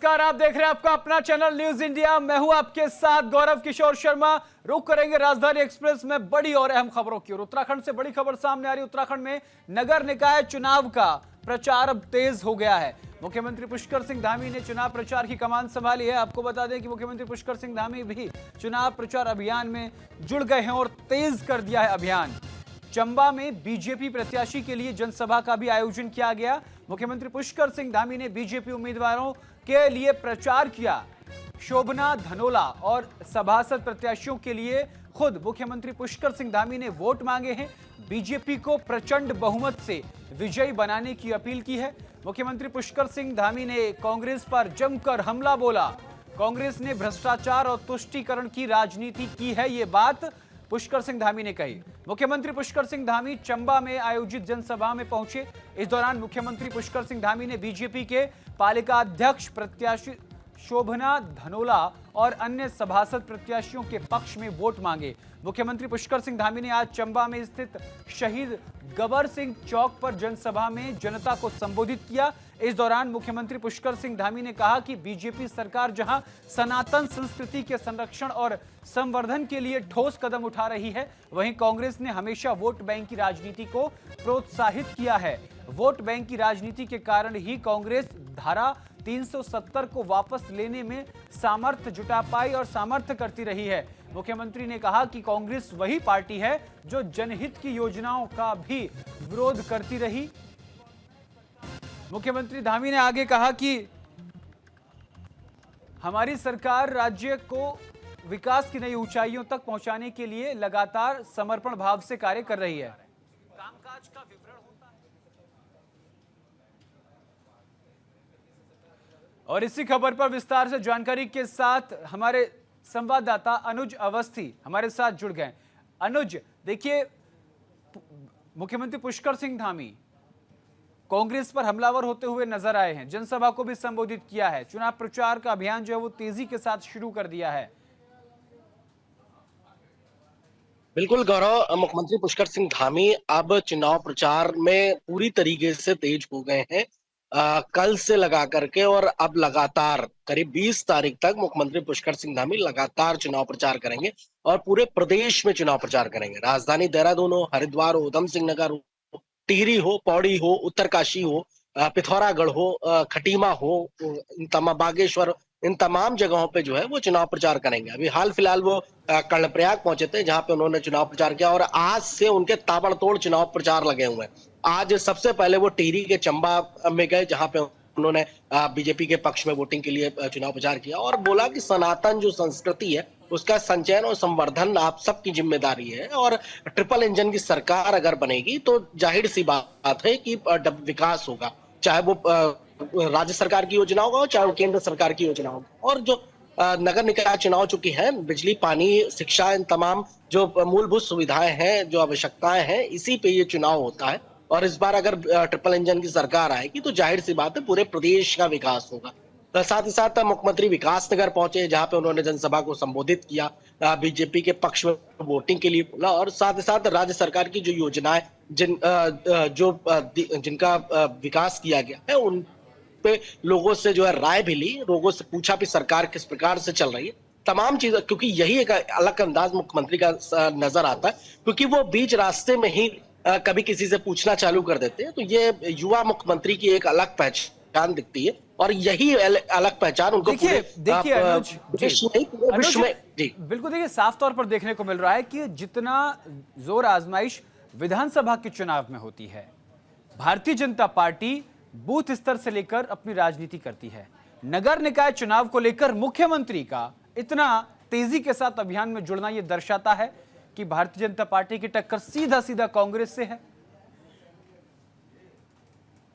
नमस्कार, आप देख रहे हैं आपका अपना चैनल न्यूज इंडिया। मैं हूं आपके साथ गौरव किशोर शर्मा। रुक करेंगे राजधानी एक्सप्रेस में बड़ी और अहम खबरों की ओर। उत्तराखंड से बड़ी खबर सामने आ रही है। उत्तराखंड में नगर निकाय चुनाव का प्रचार अब तेज हो गया है। मुख्यमंत्री पुष्कर सिंह धामी ने चुनाव प्रचार की कमान संभाली है। आपको बता दें कि मुख्यमंत्री पुष्कर सिंह धामी भी चुनाव प्रचार अभियान में जुड़ गए हैं और तेज कर दिया है अभियान। चंबा में बीजेपी प्रत्याशी के लिए जनसभा का भी आयोजन किया गया। मुख्यमंत्री पुष्कर सिंह धामी ने बीजेपी उम्मीदवारों के लिए प्रचार किया। शोभना धनोला और सभासद प्रत्याशियों के लिए खुद मुख्यमंत्री पुष्कर सिंह धामी ने वोट मांगे हैं। बीजेपी को प्रचंड बहुमत से विजयी बनाने की अपील की है। मुख्यमंत्री पुष्कर सिंह धामी ने कांग्रेस पर जमकर हमला बोला। कांग्रेस ने भ्रष्टाचार और तुष्टीकरण की राजनीति की है, ये बात पुष्कर सिंह धामी ने कही। मुख्यमंत्री पुष्कर सिंह धामी चंबा में आयोजित जनसभा में पहुंचे। इस दौरान मुख्यमंत्री पुष्कर सिंह धामी ने बीजेपी के पालिका अध्यक्ष प्रत्याशी शोभना धनोला और अन्य सभासद प्रत्याशियों के पक्ष में वोट मांगे। मुख्यमंत्री पुष्कर सिंह धामी ने आज चंबा में स्थित शहीद गबर सिंह चौक पर जनसभा में जनता को संबोधित किया। इस दौरान मुख्यमंत्री पुष्कर सिंह धामी ने कहा कि बीजेपी सरकार जहां सनातन संस्कृति के संरक्षण और संवर्धन के लिए ठोस कदम उठा रही है, वहीं कांग्रेस ने हमेशा वोट बैंक की राजनीति को प्रोत्साहित किया है। वोट बैंक की राजनीति के कारण ही कांग्रेस धारा 370 को वापस लेने में सामर्थ्य जुटा पाई और सामर्थ्य करती रही है। मुख्यमंत्री ने कहा कि कांग्रेस वही पार्टी है जो जनहित की योजनाओं का भी विरोध करती रही। मुख्यमंत्री धामी ने आगे कहा कि हमारी सरकार राज्य को विकास की नई ऊंचाइयों तक पहुंचाने के लिए लगातार समर्पण भाव से कार्य कर रही है। कामकाज का विवरण होता है। और इसी खबर पर विस्तार से जानकारी के साथ हमारे संवाददाता अनुज अवस्थी हमारे साथ जुड़ गए। अनुज, देखिए, मुख्यमंत्री पुष्कर सिंह धामी कांग्रेस पर हमलावर होते हुए नजर आए हैं। जनसभा को भी संबोधित किया है। चुनाव प्रचार का अभियान जो है वो तेजी के साथ शुरू कर दिया है। बिल्कुल गौरव, मुख्यमंत्री पुष्कर सिंह धामी अब चुनाव प्रचार में पूरी तरीके से तेज हो गए हैं। कल से लगा करके और अब लगातार करीब 20 तारीख तक मुख्यमंत्री पुष्कर सिंह धामी लगातार चुनाव प्रचार करेंगे और पूरे प्रदेश में चुनाव प्रचार करेंगे। राजधानी देहरादून हो, हरिद्वार हो, उधम सिंह नगर हो, टिहरी हो, पौड़ी हो, उत्तरकाशी हो, पिथौरागढ़ हो, खटीमा हो, बागेश्वर, इन तमाम जगहों पे जो है वो चुनाव प्रचार करेंगे। अभी हाल फिलहाल वो कर्णप्रयाग पहुंचे थे, जहां पे उन्होंने चुनाव प्रचार किया और आज से उनके ताबड़तोड़ चुनाव प्रचार लगे हुए हैं। आज सबसे पहले वो टिहरी के चंबा में गए, जहां पे उन्होंने बीजेपी के पक्ष में वोटिंग के लिए चुनाव प्रचार किया और बोला कि सनातन जो संस्कृति है उसका संचयन और संवर्धन आप सबकी जिम्मेदारी है और ट्रिपल इंजन की सरकार अगर बनेगी तो जाहिर सी बात है कि विकास होगा, चाहे वो राज्य सरकार की योजना होगा चाहे वो केंद्र सरकार की योजना होगा। और जो नगर निकाय चुनाव चुकी है, बिजली, पानी, शिक्षा, इन तमाम जो मूलभूत सुविधाएं हैं, जो आवश्यकताएं हैं, इसी पे ये चुनाव होता है। और इस बार अगर ट्रिपल इंजन की सरकार आएगी तो जाहिर सी बात है पूरे प्रदेश का विकास होगा। साथ ही साथ मुख्यमंत्री विकासनगर पहुंचे, जहां पे उन्होंने जनसभा को संबोधित किया, बीजेपी के पक्ष में वोटिंग के लिए बोला और साथ ही साथ राज्य सरकार की जो योजनाएं जिनका विकास किया गया है उन पे लोगों से जो है राय भी ली, लोगों से पूछा भी सरकार किस प्रकार से चल रही है, तमाम चीजें, क्योंकि यही एक अलग अंदाज मुख्यमंत्री का नजर आता है, क्योंकि वो बीच रास्ते में ही कभी किसी से पूछना चालू कर देते हैं। तो ये युवा मुख्यमंत्री की एक अलग पहचान दिखती है और यही अलग पहचान उनको देखिए अनुज, विश्व में जी बिल्कुल, देखिए, साफ तौर पर देखने को मिल रहा है कि जितना जोर आजमाइश विधानसभा के चुनाव में होती है, भारतीय जनता पार्टी बूथ स्तर से लेकर अपनी राजनीति करती है। नगर निकाय चुनाव को लेकर मुख्यमंत्री का इतना तेजी के साथ अभियान में जुड़ना यह दर्शाता है कि भारतीय जनता पार्टी की टक्कर सीधा सीधा कांग्रेस से है।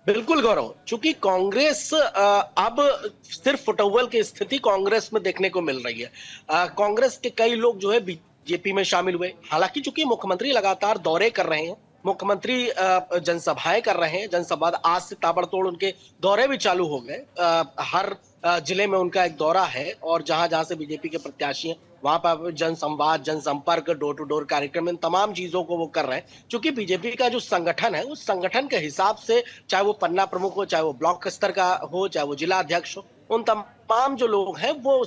बिल्कुल गौरव, चूंकि कांग्रेस अब सिर्फ फुटबॉल की स्थिति कांग्रेस में देखने को मिल रही है। कांग्रेस के कई लोग जो है बीजेपी में शामिल हुए। हालांकि चूंकि मुख्यमंत्री लगातार दौरे कर रहे हैं, मुख्यमंत्री जनसभाएं कर रहे हैं, जनसभा आज से ताबड़तोड़ उनके दौरे भी चालू हो गए। हर जिले में उनका एक दौरा है और जहां जहां से बीजेपी के प्रत्याशी हैं वहां पर जनसंवाद, जनसंपर्क, डोर टू डोर कार्यक्रम, इन तमाम चीजों को वो कर रहे हैं। क्योंकि बीजेपी का जो संगठन है उस संगठन के हिसाब से, चाहे वो पन्ना प्रमुख हो, चाहे वो ब्लॉक स्तर का हो, चाहे वो जिला अध्यक्ष हो, उन तमाम जो लोग हैं वो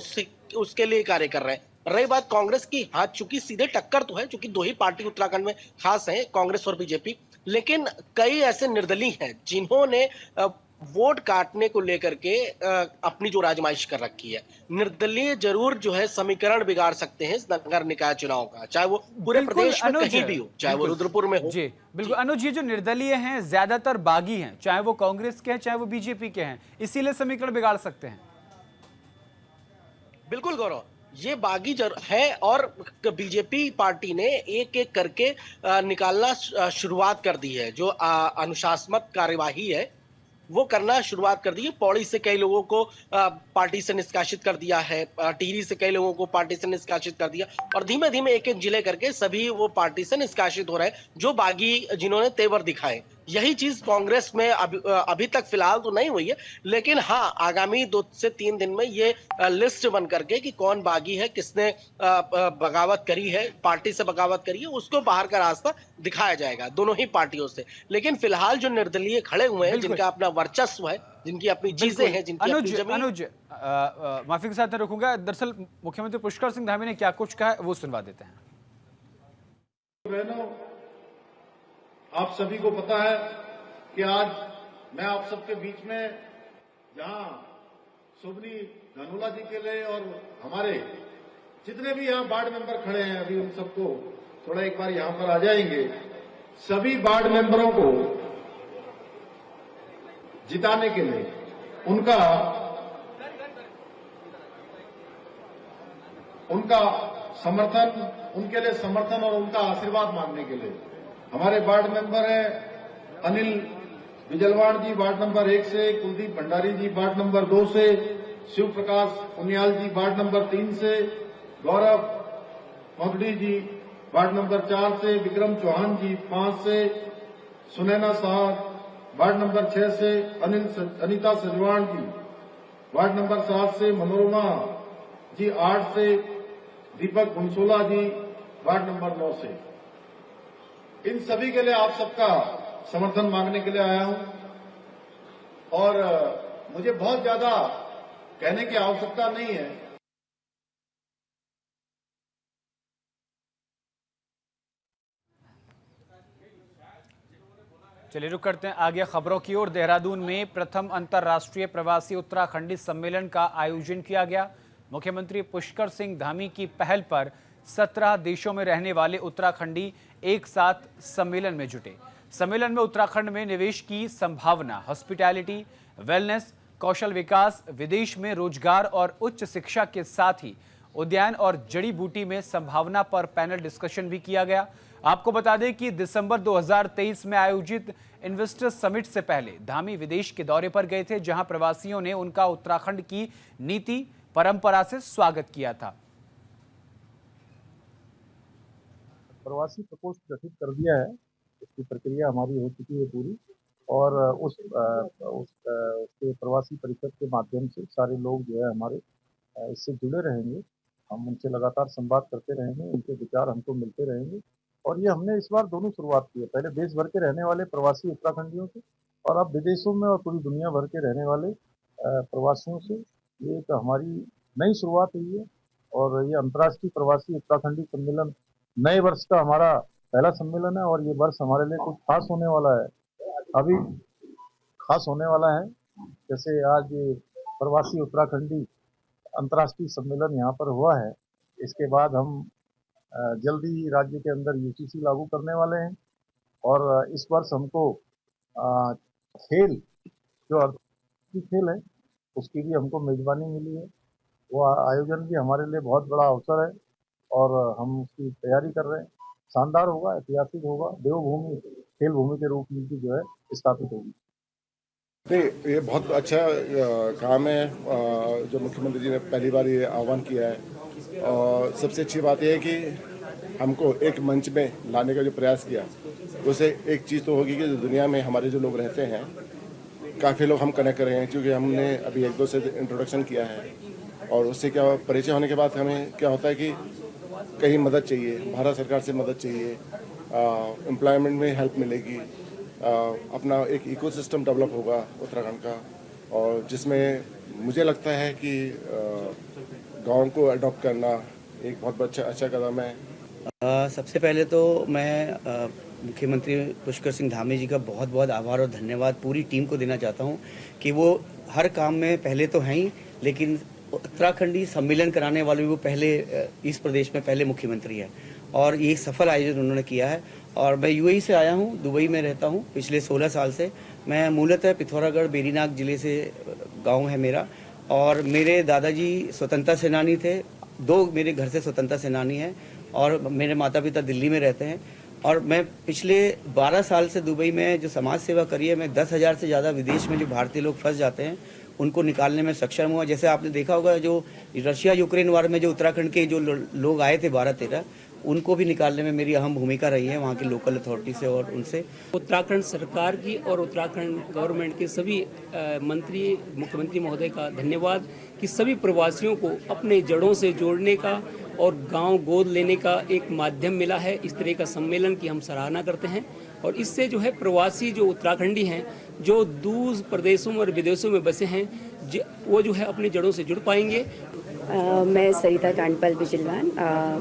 उसके लिए कार्य कर रहे हैं। रही बात कांग्रेस की, हाँ, चूंकि सीधे टक्कर तो है, चूंकि दो ही पार्टी उत्तराखंड में खास है, कांग्रेस और बीजेपी, लेकिन कई ऐसे निर्दलीय हैं जिन्होंने वोट काटने को लेकर के अपनी जो राजमाइश कर रखी है। निर्दलीय जरूर जो है समीकरण बिगाड़ सकते हैं इस नगर निकाय चुनाव का, चाहे वो पूरे बिल्कुल प्रदेश में अनुज, कहीं भी हो, चाहे वो बिल्कुल रुद्रपुर में हो। जी, बिल्कुल जी, अनुज, ये जो निर्दलीय हैं ज्यादातर बागी हैं, चाहे वो कांग्रेस के हैं चाहे वो बीजेपी के हैं, इसीलिए समीकरण बिगाड़ सकते हैं। बिल्कुल गौरव, ये बागी है और बीजेपी पार्टी ने एक एक करके निकालना शुरुआत कर दी है। जो अनुशासनात्मक कार्यवाही है वो करना शुरुआत कर दी है। पौड़ी से कई लोगों को पार्टी से निष्कासित कर दिया है, टिहरी से कई लोगों को पार्टी से निष्कासित कर दिया, और धीमे धीमे एक एक जिले करके सभी वो पार्टी से निष्कासित हो रहे हैं जो बागी, जिन्होंने तेवर दिखाए। यही चीज कांग्रेस में अभी तक फिलहाल तो नहीं हुई है, लेकिन हाँ, आगामी 2 से 3 दिन में ये लिस्ट बन करके कि कौन बागी है, किसने बगावत करी है, पार्टी से बगावत करी है, उसको बाहर का रास्ता दिखाया जाएगा दोनों ही पार्टियों से। लेकिन फिलहाल जो निर्दलीय खड़े हुए हैं, बिल्कुल जिनका अपना वर्चस्व है, जिनकी अपनी चीजें बिल्कुल हैं, जिनकी अपनी अनुज, जमीन। अनुज माफी के साथ मैं रुकूंगा। दरअसल मुख्यमंत्री पुष्कर सिंह धामी ने क्या कुछ कहा है वो सुनवा देते हैं। बहनों, आप सभी को पता है कि आज मैं आप सबके बीच में जहां सुबनी धनोला जी के लिए और हमारे जितने भी यहां वार्ड मेंबर खड़े हैं, अभी उन सबको थोड़ा एक बार यहां पर आ जाएंगे। सभी वार्ड मेंबरों को जिताने के लिए उनका समर्थन, उनके लिए समर्थन और उनका आशीर्वाद मांगने के लिए हमारे वार्ड मेंबर हैं अनिल बिजलवाड़ जी वार्ड नंबर 1 से, कुलदीप भंडारी जी वार्ड नंबर 2 से, शिव प्रकाश उनियाल जी वार्ड नंबर 3 से, गौरव मोगड़ी जी वार्ड नंबर 4 से, विक्रम चौहान जी 5 से, सुनैना साहब वार्ड नंबर 6 से, अनिता सजवान जी वार्ड नंबर 7 से, मनोरमा जी 8 से, दीपक घुनसोला जी वार्ड नंबर 9 से। इन सभी के लिए आप सबका समर्थन मांगने के लिए आया हूं और मुझे बहुत ज्यादा कहने की आवश्यकता नहीं है। चलिए रुक करते हैं आगे खबरों की ओर। देहरादून में प्रथम अंतर्राष्ट्रीय प्रवासी उत्तराखंडी सम्मेलन का आयोजन किया गया। मुख्यमंत्री पुष्कर सिंह धामी की पहल पर 17 देशों में रहने वाले उत्तराखंडी एक साथ सम्मेलन में जुटे। सम्मेलन में उत्तराखंड में निवेश की संभावना, हॉस्पिटैलिटी, वेलनेस, कौशल विकास, विदेश में रोजगार और उच्च शिक्षा के साथ ही उद्यान और जड़ी बूटी में संभावना पर पैनल डिस्कशन भी किया गया। आपको बता दें कि दिसंबर 2023 में आयोजित इन्वेस्टर्स समिट से पहले धामी विदेश के दौरे पर गए थे, जहां प्रवासियों ने उनका उत्तराखंड की नीति परंपरा से स्वागत किया था। प्रवासी प्रकोष्ठ गठित कर दिया है, उसकी प्रक्रिया हमारी हो चुकी है पूरी, और उसके प्रवासी परिषद के माध्यम से सारे लोग जो है हमारे इससे जुड़े रहेंगे। हम उनसे लगातार संवाद करते रहेंगे, उनके विचार हमको मिलते रहेंगे, और ये हमने इस बार दोनों शुरुआत की है, पहले देश भर के रहने वाले प्रवासी उत्तराखंडियों से और अब विदेशों में और पूरी दुनिया भर के रहने वाले प्रवासियों से। ये एक हमारी नई शुरुआत हुई है और ये अंतर्राष्ट्रीय प्रवासी उत्तराखंडी सम्मेलन नए वर्ष का हमारा पहला सम्मेलन है और ये वर्ष हमारे लिए कुछ खास होने वाला है, अभी खास होने वाला है। जैसे आज ये प्रवासी उत्तराखंडी अंतर्राष्ट्रीय सम्मेलन यहाँ पर हुआ है, इसके बाद हम जल्दी ही राज्य के अंदर यूसीसी लागू करने वाले हैं और इस वर्ष हमको खेल, जो अंतर्राष्ट्रीय खेल है, उसकी भी हमको मेजबानी मिली है। वो आयोजन भी हमारे लिए बहुत बड़ा अवसर है और हम उसकी तैयारी कर रहे हैं। शानदार होगा, ऐतिहासिक होगा, देवभूमि खेल भूमि के रूप में भी जो है स्थापित होगी। नहीं, ये बहुत अच्छा काम है जो मुख्यमंत्री जी ने पहली बार ये आह्वान किया है, और सबसे अच्छी बात यह है कि हमको एक मंच में लाने का जो प्रयास किया, उससे एक चीज़ तो होगी कि दुनिया में हमारे जो लोग रहते हैं, काफ़ी लोग हम कनेक्ट कर रहे हैं, क्योंकि हमने अभी 1-2 से इंट्रोडक्शन किया है, और उससे क्या परिचय होने के बाद हमें क्या होता है कि कहीं मदद चाहिए, भारत सरकार से मदद चाहिए, एम्प्लॉयमेंट में हेल्प मिलेगी, अपना एक इकोसिस्टम डेवलप होगा उत्तराखंड का, और जिसमें मुझे लगता है कि गांव को अडॉप्ट करना एक बहुत अच्छा कदम है। सबसे पहले तो मैं मुख्यमंत्री पुष्कर सिंह धामी जी का बहुत बहुत आभार और धन्यवाद पूरी टीम को देना चाहता हूं कि वो हर काम में पहले तो हैं ही, लेकिन उत्तराखंडी सम्मेलन कराने वाले वो पहले इस प्रदेश में पहले मुख्यमंत्री है और ये सफल आयोजन उन्होंने किया है। और मैं यूएई से आया हूं, दुबई में रहता हूं पिछले 16 साल से। मैं मूलतः पिथौरागढ़ बेरीनाग जिले से गाँव है मेरा, और मेरे दादाजी स्वतंत्रता सेनानी थे। 2 मेरे घर से स्वतंत्रता सेनानी हैं और मेरे माता पिता दिल्ली में रहते हैं। और मैं पिछले 12 साल से दुबई में जो समाज सेवा करी है, मैं 10,000 से ज़्यादा विदेश में जो भारतीय लोग फंस जाते हैं उनको निकालने में सक्षम हुआ। जैसे आपने देखा होगा जो रशिया यूक्रेन वार में जो उत्तराखंड के जो लोग आए थे 12-13, उनको भी निकालने में मेरी अहम भूमिका रही है वहाँ की लोकल अथॉरिटी से और उनसे। उत्तराखंड सरकार की और उत्तराखंड गवर्नमेंट के सभी मंत्री, मुख्यमंत्री महोदय का धन्यवाद कि सभी प्रवासियों को अपने जड़ों से जोड़ने का और गांव गोद लेने का एक माध्यम मिला है। इस तरह का सम्मेलन की हम सराहना करते हैं और इससे जो है प्रवासी जो उत्तराखंडी हैं, जो दूर प्रदेशों और विदेशों में बसे हैं, वो जो है अपनी जड़ों से जुड़ पाएंगे। मैं सरिता कांडपाल बिजलवान।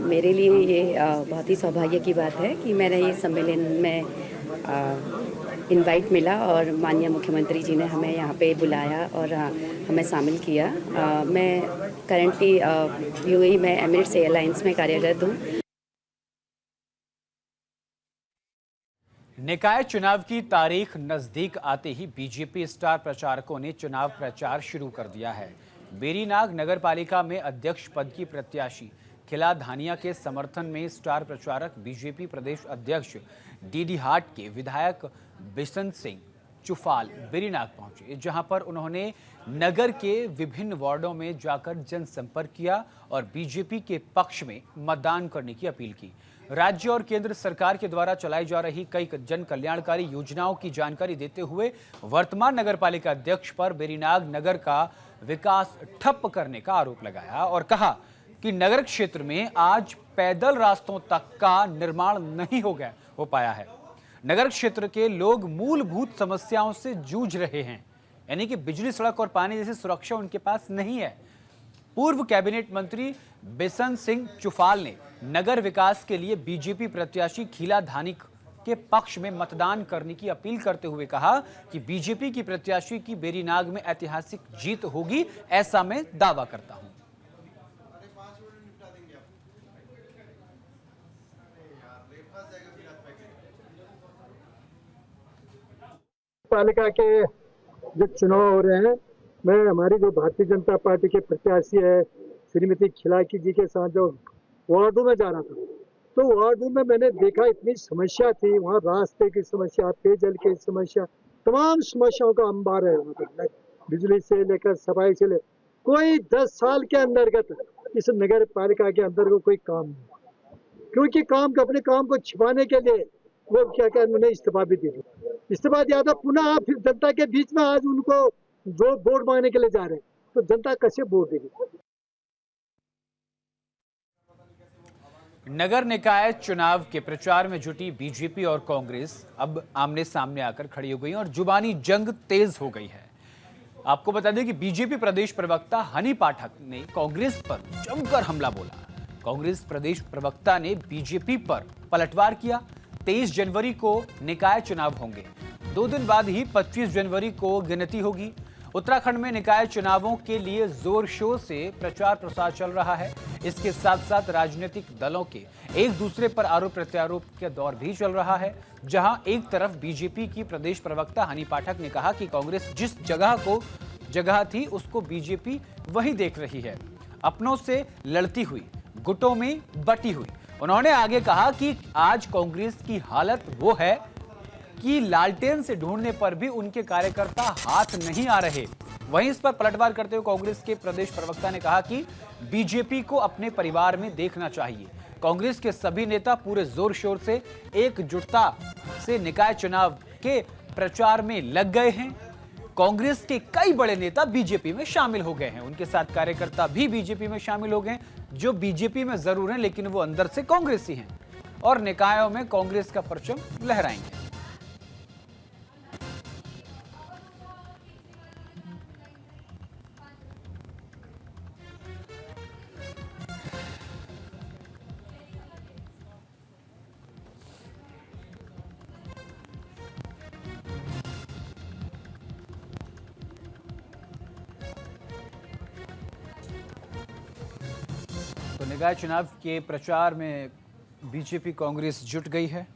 मेरे लिए ये बहुत ही सौभाग्य की बात है कि मैंने ये सम्मेलन में इनवाइट मिला और माननीय मुख्यमंत्री जी ने हमें यहाँ पे बुलाया और हमें शामिल किया। मैं करंटली यूएई में एमिरेट्स एयरलाइंस में कार्यरत हूँ। निकाय चुनाव की तारीख नजदीक आते ही बीजेपी स्टार प्रचारकों ने चुनाव प्रचार शुरू कर दिया है। बेरीनाग नगर पालिका में अध्यक्ष पद की प्रत्याशी खिला धानिया के समर्थन में स्टार प्रचारक बीजेपी प्रदेश अध्यक्ष डीडी हाट के विधायक बिशन सिंह चुफाल बेरीनाग पहुंचे, जहां पर उन्होंने नगर के विभिन्न वार्डों में जाकर जनसंपर्क किया और बीजेपी के पक्ष में मतदान करने की अपील की। राज्य और केंद्र सरकार के द्वारा चलाई जा रही कई जन कल्याणकारी योजनाओं की जानकारी देते हुए वर्तमान नगरपालिका अध्यक्ष पर बेरीनाग नगर का विकास ठप करने का आरोप लगाया और कहा कि नगर क्षेत्र में आज पैदल रास्तों तक का निर्माण नहीं हो पाया है। नगर क्षेत्र के लोग मूलभूत समस्याओं से जूझ रहे हैं, यानी कि बिजली, सड़क और पानी जैसी सुरक्षा उनके पास नहीं है। पूर्व कैबिनेट मंत्री बिशन सिंह चुफाल ने नगर विकास के लिए बीजेपी प्रत्याशी खीला धानी के पक्ष में मतदान करने की अपील करते हुए कहा कि बीजेपी की प्रत्याशी की बेरीनाग में ऐतिहासिक जीत होगी, ऐसा मैं दावा करता हूं। पालिका के जो चुनाव हो रहे हैं, मैं हमारी जो भारतीय जनता पार्टी के प्रत्याशी है श्रीमती खिलाकी जी के साथ जो वार्डों में जा रहा था, तो वार्डों में मैंने देखा इतनी समस्या थी। वहाँ रास्ते की समस्या, पेयजल की समस्या, तमाम समस्याओं का अंबार है वहाँ पर, बिजली से लेकर सफाई से लेकर। कोई 10 साल के अंतर्गत इस नगर पालिका के अंदर को कोई काम नहीं, क्योंकि अपने काम को छिपाने के लिए वो क्या उन्होंने इस्तीफा भी दे दिया। इस्तीफा दिया था, पुनः फिर जनता के बीच में आज उनको जो वोट मांगने के लिए जा रहे हैं, तो जनता कैसे वोट देगी। नगर निकाय चुनाव के प्रचार में जुटी बीजेपी और कांग्रेस अब आमने सामने आकर खड़ी हो गई और जुबानी जंग तेज हो गई है। आपको बता दें कि बीजेपी प्रदेश प्रवक्ता हनी पाठक ने कांग्रेस पर जमकर हमला बोला। कांग्रेस प्रदेश प्रवक्ता ने बीजेपी पर पलटवार किया। 23 जनवरी को निकाय चुनाव होंगे, 2 दिन बाद ही 25 जनवरी को गिनती होगी। उत्तराखंड में निकाय चुनावों के लिए जोर शोर से प्रचार प्रसार चल रहा है। इसके साथ साथ राजनीतिक दलों के एक दूसरे पर आरोप प्रत्यारोप का दौर भी चल रहा है, जहां एक तरफ बीजेपी की प्रदेश प्रवक्ता हनी पाठक ने कहा कि कांग्रेस जिस जगह थी उसको बीजेपी वही देख रही है, अपनों से लड़ती हुई, गुटों में बटी हुई। उन्होंने आगे कहा कि आज कांग्रेस की हालत वो है कि लालटेन से ढूंढने पर भी उनके कार्यकर्ता हाथ नहीं आ रहे। वहीं इस पर पलटवार करते हुए कांग्रेस के प्रदेश प्रवक्ता ने कहा कि बीजेपी को अपने परिवार में देखना चाहिए। कांग्रेस के सभी नेता पूरे जोर शोर से एकजुटता से निकाय चुनाव के प्रचार में लग गए हैं। कांग्रेस के कई बड़े नेता बीजेपी में शामिल हो गए हैं, उनके साथ कार्यकर्ता भी बीजेपी में शामिल हो गए, जो बीजेपी में जरूर हैं लेकिन वो अंदर से कांग्रेसी हैं और निकायों में कांग्रेस का परचम लहराएंगे। तो निकाय चुनाव के प्रचार में बीजेपी कांग्रेस जुट गई है।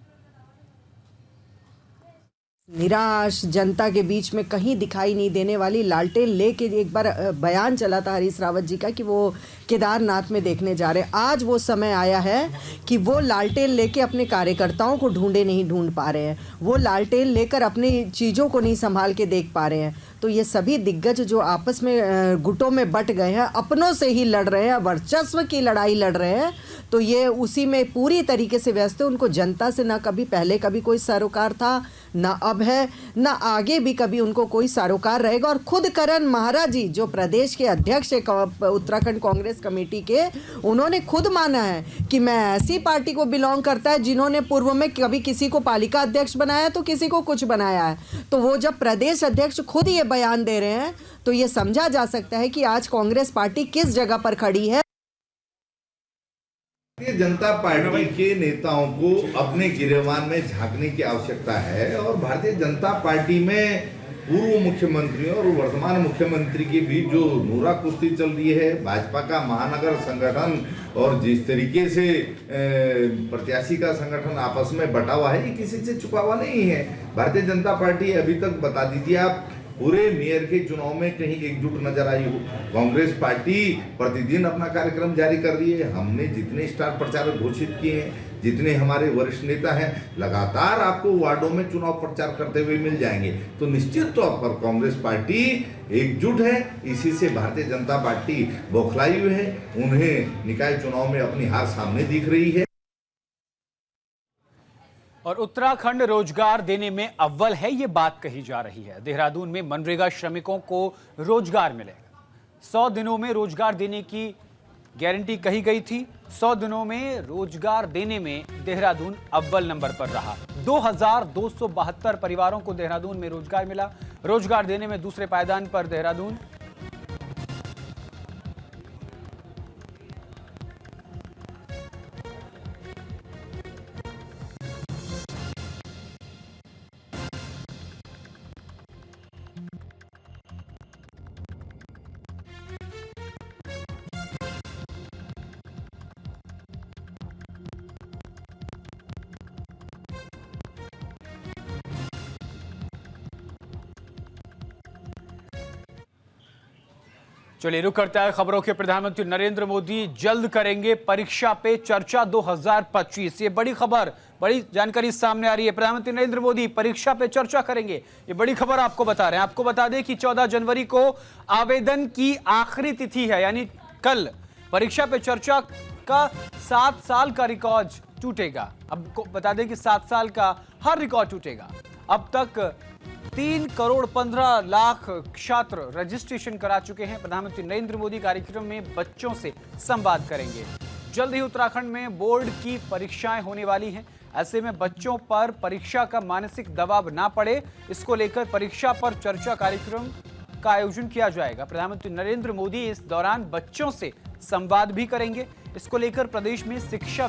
निराश जनता के बीच में कहीं दिखाई नहीं देने वाली लालटेन लेके एक बार बयान चला था हरीश रावत जी का कि वो केदारनाथ में देखने जा रहे हैं। आज वो समय आया है कि वो लालटेन लेके अपने कार्यकर्ताओं को नहीं ढूंढ पा रहे हैं, वो लालटेन लेकर अपनी चीज़ों को नहीं संभाल के देख पा रहे हैं। तो ये सभी दिग्गज जो आपस में गुटों में बट गए हैं, अपनों से ही लड़ रहे हैं, वर्चस्व की लड़ाई लड़ रहे हैं, तो ये उसी में पूरी तरीके से व्यस्त है। उनको जनता से ना कभी पहले कभी कोई सरोकार था, ना अब है, ना आगे भी कभी उनको कोई सरोकार रहेगा। और खुद करण महाराज जी जो प्रदेश के अध्यक्ष है उत्तराखंड कांग्रेस कमेटी के, उन्होंने खुद माना है कि मैं ऐसी पार्टी को बिलोंग करता है जिन्होंने पूर्व में कभी किसी को पालिका अध्यक्ष बनाया तो किसी को कुछ बनाया है। तो वो जब प्रदेश अध्यक्ष खुद ये बयान दे रहे हैं तो ये समझा जा सकता है कि आज कांग्रेस पार्टी किस जगह पर खड़ी है। भारतीय जनता पार्टी के नेताओं को अपने गिरेबान में झांकने की आवश्यकता है और भारतीय जनता पार्टी में पूर्व मुख्यमंत्री और वर्तमान मुख्यमंत्री के बीच जो नूरा कुश्ती चल रही है, भाजपा का महानगर संगठन और जिस तरीके से प्रत्याशी का संगठन आपस में बटा हुआ है, ये किसी से छुपा हुआ नहीं है। भारतीय जनता पार्टी अभी तक बता दीजिए आप पूरे मेयर के चुनाव में कहीं एकजुट नजर आई हो? कांग्रेस पार्टी प्रतिदिन अपना कार्यक्रम जारी कर रही है। हमने जितने स्टार प्रचारक घोषित किए हैं, जितने हमारे वरिष्ठ नेता हैं, लगातार आपको वार्डों में चुनाव प्रचार करते हुए मिल जाएंगे। तो निश्चित तौर पर कांग्रेस पार्टी एकजुट है। इसी से भारतीय जनता पार्टी बौखलाई हुई है। उन्हें निकाय चुनाव में अपनी हार सामने दिख रही है। और उत्तराखंड रोजगार देने में अव्वल है, ये बात कही जा रही है। देहरादून में मनरेगा श्रमिकों को रोजगार मिलेगा। 100 दिनों में रोजगार देने की गारंटी कही गई थी। 100 दिनों में रोजगार देने में देहरादून अव्वल नंबर पर रहा। 2272 परिवारों को देहरादून में रोजगार मिला। रोजगार देने में दूसरे पायदान पर देहरादून। चलिए रुक करता है खबरों के। प्रधानमंत्री नरेंद्र मोदी जल्द करेंगे परीक्षा पे चर्चा 2025। ये बड़ी खबर, बड़ी जानकारी सामने आ रही है। प्रधानमंत्री नरेंद्र मोदी परीक्षा पे चर्चा करेंगे, ये बड़ी खबर आपको बता रहे हैं। आपको बता दें कि 14 जनवरी को आवेदन की आखिरी तिथि है, यानी कल परीक्षा पे चर्चा का 7 साल का रिकॉर्ड टूटेगा। अब बता दें कि 7 साल का हर रिकॉर्ड टूटेगा। अब तक 3,15,00,000 छात्र रजिस्ट्रेशन करा चुके हैं। प्रधानमंत्री नरेंद्र मोदी कार्यक्रम में बच्चों से संवाद करेंगे। जल्द ही उत्तराखंड में बोर्ड की परीक्षाएं होने वाली हैं। ऐसे में बच्चों पर परीक्षा का मानसिक दबाव ना पड़े, इसको लेकर परीक्षा पर चर्चा कार्यक्रम का आयोजन किया जाएगा। प्रधानमंत्री नरेंद्र मोदी इस दौरान बच्चों से संवाद भी करेंगे। इसको लेकर प्रदेश में शिक्षा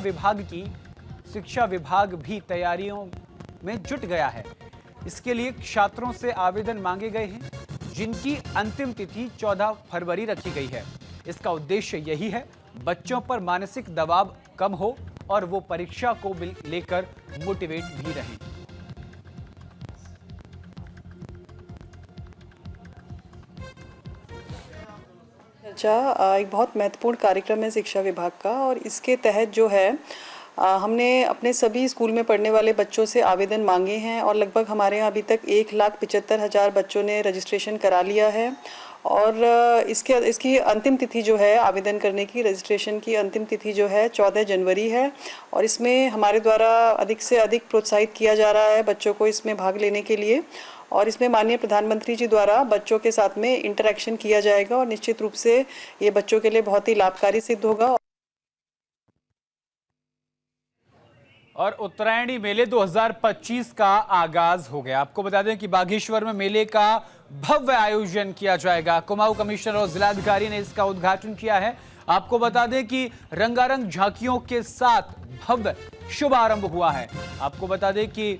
विभाग भी तैयारियों में जुट गया है। इसके लिए छात्रों से आवेदन मांगे गए हैं, जिनकी अंतिम तिथि 14 फरवरी रखी गई है। इसका उद्देश्य यही है, बच्चों पर मानसिक दबाव कम हो और वो परीक्षा को लेकर मोटिवेट भी रहें। एक बहुत महत्वपूर्ण कार्यक्रम है शिक्षा विभाग का, और इसके तहत जो है हमने अपने सभी स्कूल में पढ़ने वाले बच्चों से आवेदन मांगे हैं और लगभग हमारे यहाँ अभी तक 1,75,000 बच्चों ने रजिस्ट्रेशन करा लिया है। और इसकी अंतिम तिथि जो है आवेदन करने की, रजिस्ट्रेशन की अंतिम तिथि जो है 14 जनवरी है। और इसमें हमारे द्वारा अधिक से अधिक प्रोत्साहित किया जा रहा है बच्चों को इसमें भाग लेने के लिए। और इसमें माननीय प्रधानमंत्री जी द्वारा बच्चों के साथ में इंटरेक्शन किया जाएगा और निश्चित रूप से ये बच्चों के लिए बहुत ही लाभकारी सिद्ध होगा। और उत्तरायणी मेले 2025 का आगाज हो गया। आपको बता दें कि बागेश्वर में मेले का भव्य आयोजन किया जाएगा। कुमाऊं कमिश्नर और जिलाधिकारी ने इसका उद्घाटन किया है। आपको बता दें कि रंगारंग झांकियों के साथ भव्य शुभारंभ हुआ है। आपको बता दें कि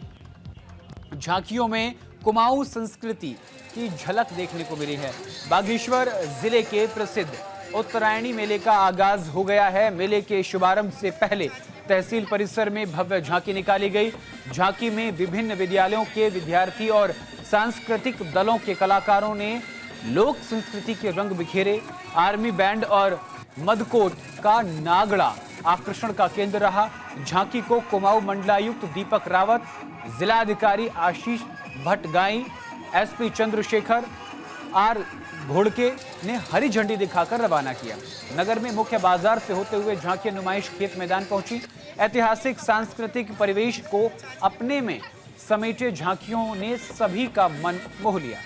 झांकियों में कुमाऊं संस्कृति की झलक देखने को मिली है। बागेश्वर जिले के प्रसिद्ध उत्तरायणी मेले का आगाज हो गया है। मेले के शुभारंभ से पहले तहसील परिसर में भव्य झांकी निकाली गई। झांकी में विभिन्न विद्यालयों के विद्यार्थी और सांस्कृतिक दलों के कलाकारों ने लोक संस्कृति के रंग बिखेरे। आर्मी बैंड और मदकोट का नागड़ा आकर्षण का केंद्र रहा। झांकी को कुमाऊं मंडलायुक्त दीपक रावत, जिलाधिकारी आशीष भट्टगाई, एसपी चंद्रशेखर आर घोड़के ने हरी झंडी दिखाकर रवाना किया। नगर में मुख्य बाजार से होते हुए झांकी नुमाइश खेत मैदान पहुंची। ऐतिहासिक सांस्कृतिक परिवेश को अपने में समेटे झांकियों ने सभी का मन मोह लिया।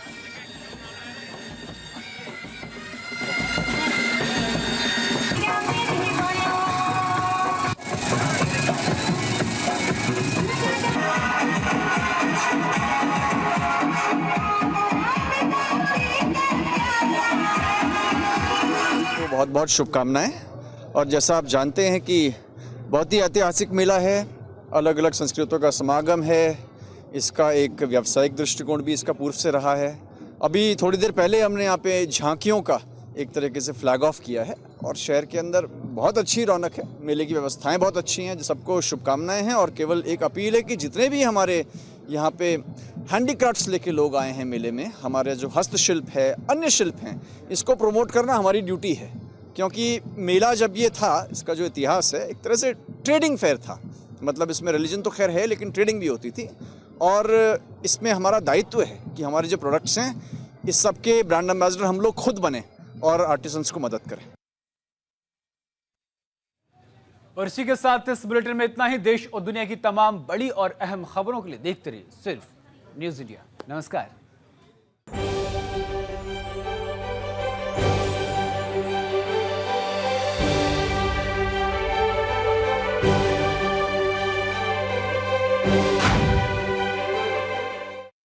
बहुत बहुत शुभकामनाएं। और जैसा आप जानते हैं कि बहुत ही ऐतिहासिक मेला है, अलग अलग संस्कृतियों का समागम है। इसका एक व्यावसायिक दृष्टिकोण भी इसका पूर्व से रहा है। अभी थोड़ी देर पहले हमने यहाँ पे झांकियों का एक तरीके से फ्लैग ऑफ किया है और शहर के अंदर बहुत अच्छी रौनक है। मेले की व्यवस्थाएं बहुत अच्छी हैं। सबको शुभकामनाएं हैं और केवल एक अपील है कि जितने भी हमारे यहाँ पे हैंडीक्राफ्ट्स लेके लोग आए हैं मेले में, हमारे जो हस्तशिल्प है, अन्य शिल्प हैं, इसको प्रमोट करना हमारी ड्यूटी है। क्योंकि मेला जब ये था, इसका जो इतिहास है, एक तरह से ट्रेडिंग फेयर था। मतलब इसमें रिलीजन तो खैर है लेकिन ट्रेडिंग भी होती थी और इसमें हमारा दायित्व है कि हमारे जो प्रोडक्ट्स हैं इस सब के ब्रांड एम्बेसडर हम लोग खुद बने और आर्टिसंस को मदद करें। और इसी के साथ इस बुलेटिन में इतना ही। देश और दुनिया की तमाम बड़ी और अहम खबरों के लिए देखते रहिए सिर्फ न्यूज़ इंडिया। नमस्कार।